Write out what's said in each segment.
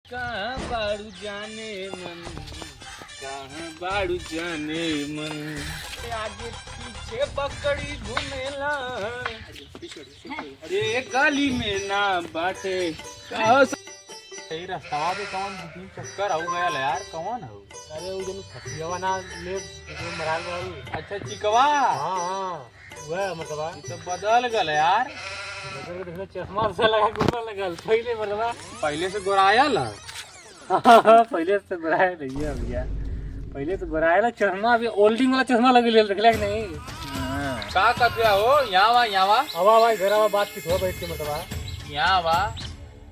कहाँ बाड़ू जाने मन, कहाँ बाड़ू जाने मन, आगे पीछे बकरी घूमेला, अरे गली में ना बाटे। सही रास्ता पे कौन तीन चक्कर हो गया यार, कौन हो? अरे वो जन खसियावा ना ले मराल वाली। अच्छा चिकवा, हाँ वह मतलब ये तो बदल गल यार। बदल के देखो चश्मा से लगा घूमने लगल पहले मतलब पहले से गोराया ला। पहले से गोराया नहीं है भैया, पहले तो गोराया ला चश्मा भी ओल्डिंग वाला चश्मा लगे ले रखला कि नहीं। का कपिया हो यहाँ वा हवा भाई घर आवा बात की हो बैठ के मतलब यहाँ वा।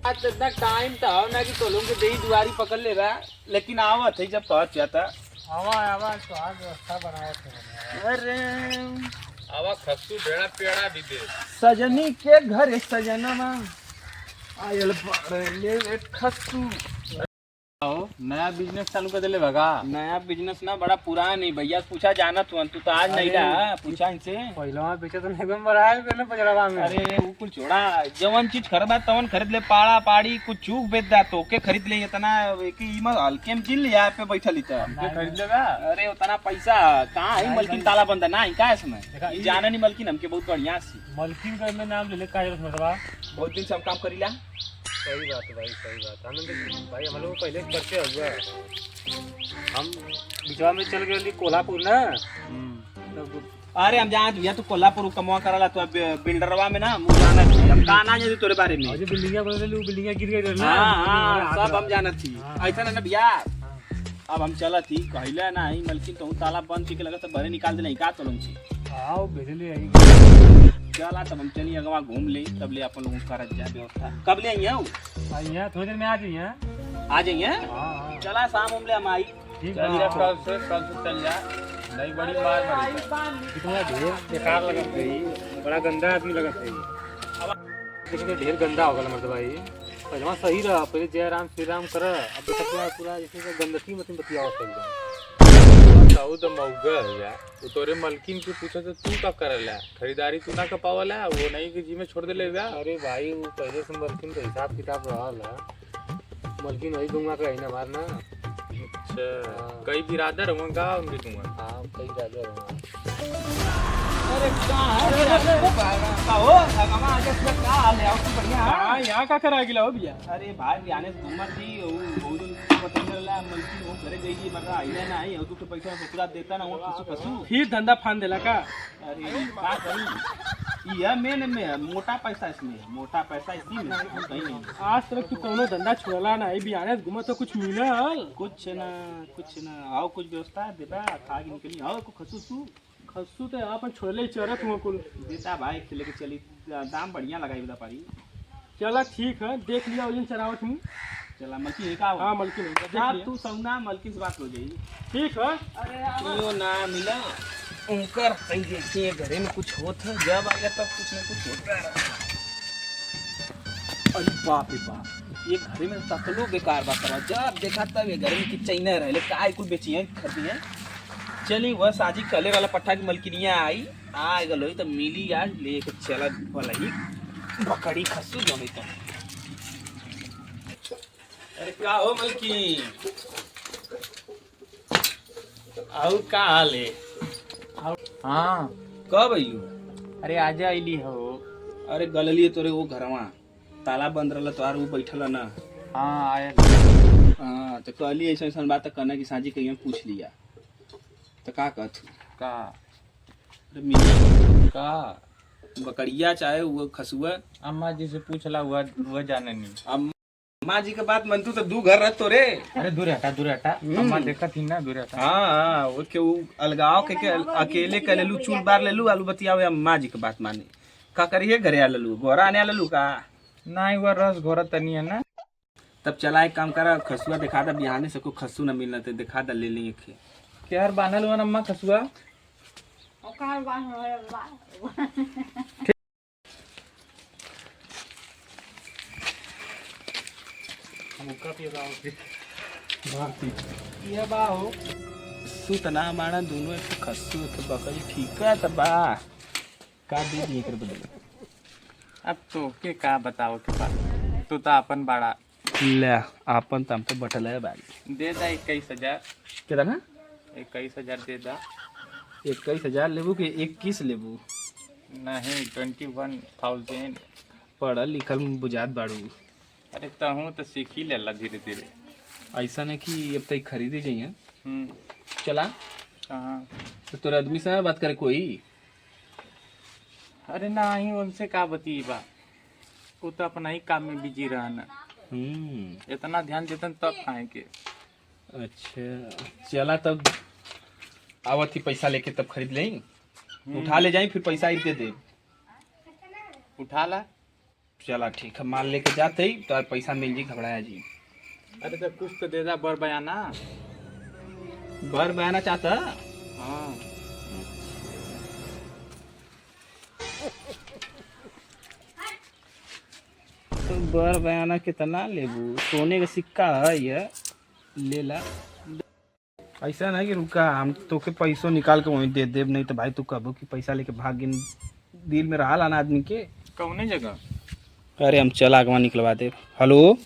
आज इतना टाइम था ना कि तोलों के दही दुआरी पकड़ ले रहा, लेकिन आवत है जब पहुंच जाता। हवा हवा तो आज व्यवस्था बनाया था। अरे आवा खस्सू बेड़ा पेड़ा भी दे। सजनी के घर सजनमा आयल ले खस्सू। नया बिजनेस चालू कर दिले भगा। नया बिजनेस ना बड़ा पुराना नहीं भैया, पूछा जाना तू तो आज नहीं रहा, पूछा इनसे। पहला बेचा तो नहीं मराया पहले पजड़वा में। अरे वो कुछ छोड़ा, जवन चीज खरीदा तवन खरीद ले, पाड़ा पाड़ी कुछ चूक बेच दा तो के खरीद ले, इतना हल्के में जिल यहाँ पे बैठा लीता खरीद लेगा। अरे उतना पैसा कहाँ है, मलकिन ताला बंदा ना है का इसमें, जाना नहीं मलकिन हमके बहुत बढ़िया सी। मलकिन का मैं नाम ले ले का मतलब बहुत दिन से हम काम करीला। सही बात है भाई, सही बात। हम तो भाई हम लोग पहले करते हुआ हम बिचवा में चल गए कोल्हापुर ना। अरे हम जहाँ भैया तू कोल्हापुर कमवा कराला तो बिल्डरवा में ना मुझे जाना थी, हम कहाँ ना जाती तोरे बारे में। जो बिल्डिंगा बन रही बिल्डिंगा गिर गई ना। हाँ सब हम जाना थी, ऐसा ना भैया। अब हम चला थी कहला ना ही मलकिन तो ताला बंद के लगा तो भरे निकाल दे नहीं का तो लोग आओ भेजले आई चला तब हम चली अगवा घूम ले, तब ले अपन लोगों का जा व्यवस्था। कब ले आई हो? यहाँ थोड़ी देर में आ जाइए। आ जाइए। हाँ चला शाम उमले हम आई। ठीक कल है। से चल जा, नहीं बड़ी मार पड़ी। कितना ढेर बेकार लगा गई, बड़ा गंदा आदमी लगा था। लेकिन तो ढेर गंदा हो गया मतलब भाई। पहले सही रहा, पहले जय राम श्री राम कर, अब देखा पूरा जैसे गंदगी मत बतिया होता बताऊ तो मौगा है यार। तो तोरे मलकिन के पूछा तो तू का करला खरीदारी, तू ना का पावला वो नहीं कि जी में छोड़ दे ले बा। अरे भाई वो पहले से मलकिन का हिसाब किताब रहा है, मलकिन वही दूंगा का ना मारना। अच्छा कई बिरादर होंगे का उनके दूंगा। हाँ कई राजा रहा। अरे का हो अगवा आगे से का हाल है? आपकी बढ़िया हाँ यहाँ का करा गिला हो भैया। अरे भाई आने से घूमत थी बहुत दिन पता चला मलकिन वो घरे गई मगर आइले ना आई, तू के पैसा पूरा देता ना वो पशु पशु फिर धंधा फान देला का। अरे का करी ये मेन में मोटा पैसा, इसमें मोटा पैसा इसी में हम कहीं नहीं। आज तक तू कोनो धंधा छोड़ला ना, बिहाने से घूमत तो कुछ मिलल? कुछ ना आओ कुछ व्यवस्था देता खा के निकली आओ को खसू खस्सू तो यहाँ पर छोड़ले चरत हुआ कुल देता भाई खिले के चली, दाम बढ़िया लगाई बता पारी। चला ठीक है, देख लिया उस दिन चरावत हूँ। चला मलकिन का हाँ मलकिन है, देख लिया। तू सौना मलकिन से बात हो जाएगी। ठीक है। अरे ना मिला उनकर कहीं देखिए घरे में कुछ होता है, जब आएगा तब कुछ ना कुछ होता है। अरे बाप रे बाप, ये घरे में तकलो बेकार बात करवा, जब देखा तब ये घरे में कि चैना रहे काय कुछ बेची है खरीदी है। चली वह साजी कले वाला पट्टा की मलकिनिया आई आ गलो तो मिली यार लेके चला वाला ही बकड़ी खसू जो नहीं तो। अरे क्या हो मलकिन, और का हाल है? हाँ कब आइलू? अरे आजा आईली हो। अरे गललिए तोरे वो घरवा ताला बंद रहला तो वो बैठल ना। हाँ आया। हाँ तो कहली ऐसा ऐसा बात करना कि साजी कहीं पूछ लिया तो का कहत का मिली का बकरिया चाहे वो खसुआ। अम्मा जी से पूछला हुआ जाने नहीं। अब माँ जी के बात मन तू तो दू घर रह तो रे। अरे दूर हटा अम्मा देखा थी ना, दूर हटा। हाँ वो के वो अलगाव के अकेले कर लेलू, चूल बार लेलू, आलू बतिया माँ जी के बात माने का करिए घरे आ लेलू, गोरा आने आ लेलू का नहीं हुआ रस घोरा तनी है ना। तब चला एक काम करा खसुआ दिखा दा, बिहाने से कोई खसू न मिलना तो दिखा दा ले लेंगे खे। क्या बांधल हुआ अम्मा खसुआ? ये बा हो तू तना हमारा दोनों एक खसू एक बकरी ठीक है तब बा का दे दिए कर बदले। अब तो के का बताओ के पास, तू तो अपन बड़ा ले आपन तम तो बटल है बारी दे दा 21,000। कितना 21,000 दे दा। 21,000 लेबू कि 21 लेबू? नहीं 21,000। पढ़ल लिखल बुझात बाड़ू। अरे तहूँ तो सीख ही लेला धीरे धीरे। ऐसा नहीं कि अब तक खरीदे जाइए। हम्म। चला कहाँ? तो तोरा आदमी से बात करे कोई? अरे नहीं उनसे का बतीबा, वो तो अपना ही काम में बिजी रहना। इतना ध्यान देतन तब खाएंगे। अच्छा चला तब आवत ही पैसा लेके तब खरीद लें। उठा ले जाए फिर पैसा ही दे दे। उठा ला। चला ठीक है माल लेके जाते ही तो पैसा मिल जी घबराया जी। अरे तो कुछ तो दे दा बर बयाना। बर बयाना चाहता? हाँ। तो बर बयाना कितना लेबू? सोने का सिक्का है ये, ले ला। ऐसा नहीं कि रुका हम तो के पैसों निकाल के वहीं दे देब, नहीं तो भाई तू कहबो कि पैसा लेके भाग गिन। दिल में रहा लाना आदमी के। कौने जगह? अरे हम चल आगवा निकलवा दे। हेलो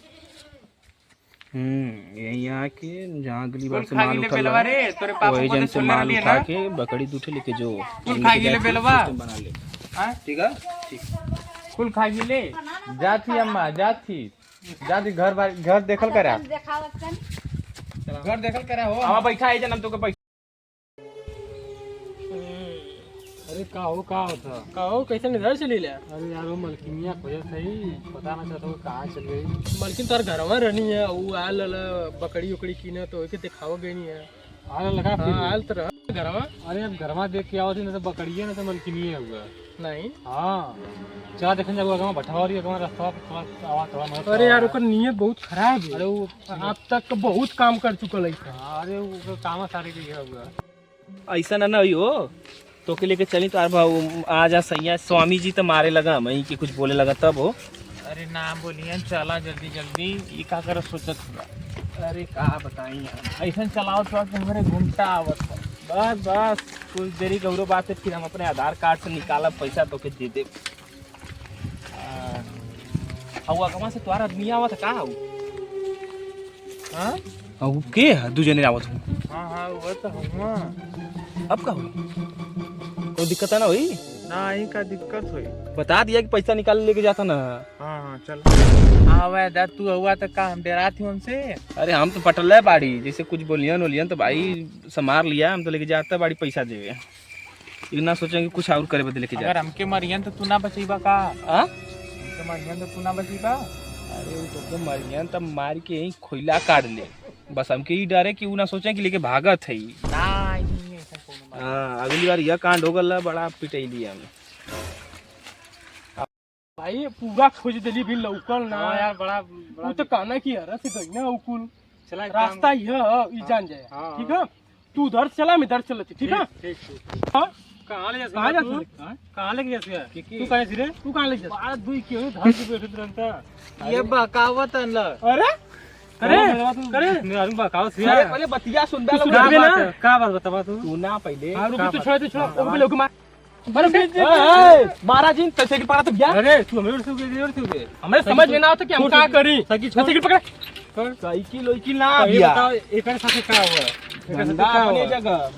यही आके जहाँ अगली बार से माल उठा वही जन से माल उठा के बकरी दूठे लेके जो बना ले। ठीक है ठीक। कुल खा ले जाती अम्मा जाती घर देखल करा। घर देखल करा हो। आवा बैठा है जन तो के पैसा। अरे का होता का हो कैसे इधर चली ले? अरे यार वो मलकिनिया खोजत है, पता ना चलता वो कहाँ चल गई। मलकिन तार घरवा रहनी है, वो आल बकरी उकड़ी कीने तो ओके दिखावा गई नहीं है। आल लगा हाँ आल तो रहा घरवा। अरे अब घरवा देख के आओ थी ना तो बकरिया ना तो मलकिनिया हुआ। नहीं हाँ चला देखने जाओ अगवा भटवारी अगवा रास्ता थोड़ा आवा थोड़ा मत। अरे यार ओकर नियत बहुत खराब है। अरे वो आप तक बहुत काम कर चुकल है। अरे वो काम सारे के हुआ। ऐसा ना हो तो के लेके चली तो भाऊ आ जा सैया। स्वामी जी तो मारे लगा वहीं कि कुछ बोले लगा तब हो। अरे ना बोलिए चला जल्दी जल्दी। ये का कर सोचत हुआ? अरे का बताई यार ऐसा चलाओ तो हमारे घूमता आवत है। बस बस कुछ देरी गौरव बात है फिर हम अपने आधार कार्ड से निकाला पैसा तो के दे दे। हुआ कहाँ से तुम्हारा आदमी आवा था? कहाँ हाँ के दू जने आवत हूँ। हाँ हाँ वो तो हुआ। अब का हुई? कोई दिक्कत ना हुई? ना ही का दिक्कत हुई। बता दिया कि पैसा निकाल लेके जाता ना। हाँ हाँ चल। हाँ वह दर तू हुआ तो का हम डरा थी उनसे। अरे हम तो पटल है बाड़ी जैसे कुछ बोलियन वोलियन तो भाई संभार लिया हम तो लेके जाता बाड़ी पैसा देवे। ये ना सोचेंगे कुछ और करे बदले लेके जा। अगर हमके मरियन तो तू ना बचीबा का? हाँ हमके मरियन तो तू ना बचीबा। अरे वो तो मरियन तब मार के यही खोइला काट ले। बस हमके ही डरे कि वो ना सोचे कि लेके भागत है। हाँ अगली बार यह कांड हो गला बड़ा पिटाई लिया हमें। भाई पूरा खोज दिली भी लौकल ना यार बड़ा वो तो कहना की हरा से गई ना उकुल चला रास्ता यह जान जाए। ठीक है तू उधर चला मैं इधर चलती। ठीक है हाँ कहाँ ले कहाँ जा तू? तू? कहाँ लेके जाती है? तू कहाँ रे? तू कहाँ ले जा? बात दुई क्यों धर के बैठे तुरंत? ये बकावत है ल। अरे अरे अरे नहीं बकाओ सी अरे पहले बतिया सुन तू बे सुन ना। का बात बता तू? तू ना पहले हाँ रुक तू छोड़ ओ पे लोग मार। महाराज जी तैसे की पारा तो गया। अरे तू हमें उड़ हमें समझ में ना आता कि हम क्या करी। साइकिल पकड़ साइकिल वाइकिल ना ये बिया बताओ एक साथ क्या हुआ? गंदा अपने जगह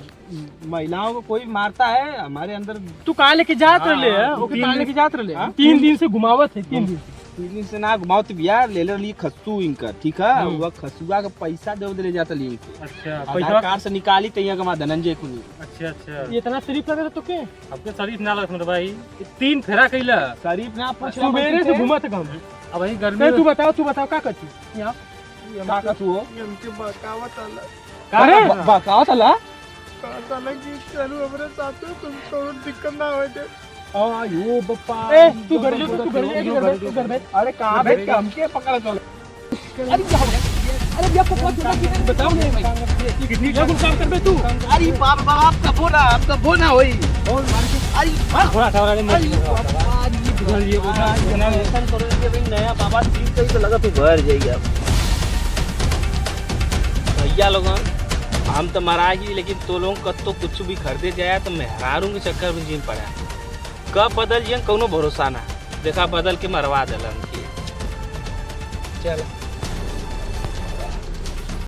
महिलाओं को कोई मारता है हमारे अंदर। तू कहाँ लेके जात रहे है? ओके कहाँ लेके जात रहे? 3 दिन से घुमावत है 3 दिन। 3 दिन से ना घुमाओ तो बिया ले ली खस्सू इनका। ठीक है वह खसुआ का पैसा दे ले जाता ली। अच्छा आधार कार्ड से निकाली तैयार कमा धनंजय को। अच्छा अच्छा इतना शरीफ लग रहा तो के आपके शरीफ ना लगत भाई 3 फेरा कैला शरीफ ना पूछ सुबेरे से घुमत है हम। अब भाई गर्मी तू बताओ क्या करती यहाँ का का तू हो? हमके बकावत है ल। अरे बकाओ तला कहता लग कि चलो हमारे साथ तुमको दिक्कत ना हो दे। आयो बप्पा ए तू घर जा घर बैठ। अरे कहां बैठ हमके पकड़ चल। अरे क्या हो गया? अरे भैया पकड़ बताओ नहीं भाई कितनी जगह काम कर बे तू? अरे बाप बाप आपका बोना होई। अरे थोड़ा थोड़ा नया बाबा चीज कहीं तो लगा तू भर जाइए। भैया लोगन हम तो मरागी लेकिन तो लोग कद तो कुछ भी खरीदे जाए तो मेहरारू के चक्कर में जीन पड़ा। कब बदल जियन कोनो भरोसा ना। देखा बदल के मरवा दिलन। चल